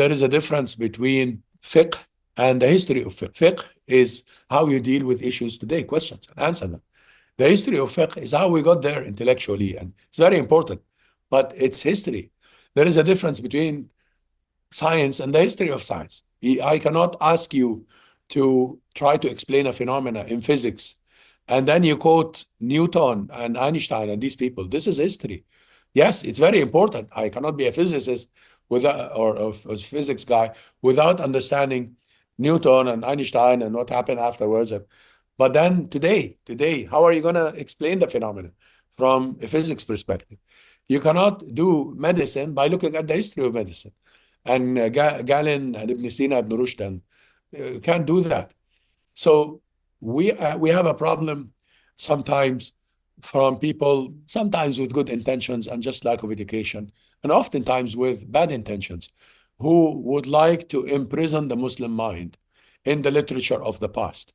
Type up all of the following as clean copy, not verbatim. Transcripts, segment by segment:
there is a difference between fiqh and the history of fiqh. Fiqh is how you deal with issues today, questions, and answer them. The history of fiqh is how we got there intellectually, and it's very important, but it's history. There is a difference between science and the history of science. I cannot ask you to try to explain a phenomena in physics, and then you quote Newton and Einstein and these people. This is history. Yes, it's very important. I cannot be a physicist or a physics guy without understanding Newton and Einstein and what happened afterwards. But then today, how are you going to explain the phenomenon from a physics perspective? You cannot do medicine by looking at the history of medicine. And Galen and Ibn Sina, Ibn Rushd, can't do that. So we have a problem sometimes from people, sometimes with good intentions and just lack of education, and oftentimes with bad intentions, who would like to imprison the Muslim mind in the literature of the past.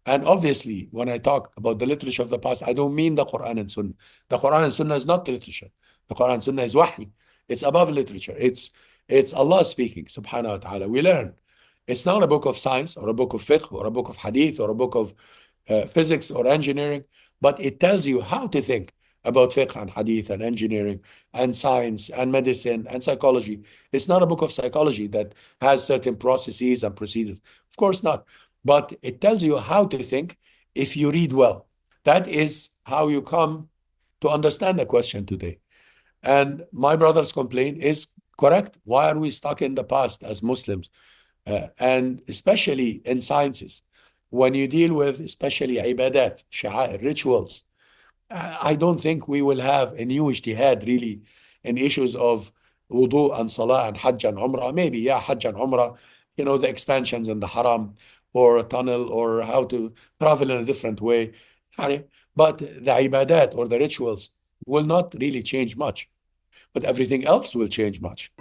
And obviously, when I talk about the literature of the past, I don't mean the Quran and Sunnah. The Quran and Sunnah is not literature. The Quran and Sunnah is wahy. It's above literature. It's Allah speaking, subhanahu wa ta'ala. We learn. It's not a book of science or a book of fiqh or a book of hadith or a book of physics or engineering, but it tells you how to think about fiqh and hadith and engineering and science and medicine and psychology. It's not a book of psychology that has certain processes and procedures. Of course not. But it tells you how to think if you read well. That is how you come to understand the question today. And my brother's complaint is correct. Why are we stuck in the past as Muslims? And especially in sciences, when you deal with especially ibadat, sha'air, rituals, I don't think we will have a new ijtihad really in issues of wudu and salah and hajj and umrah. Maybe, yeah, hajj and umrah, the expansions in the haram or a tunnel or how to travel in a different way. But the ibadat or the rituals will not really change much, but everything else will change much.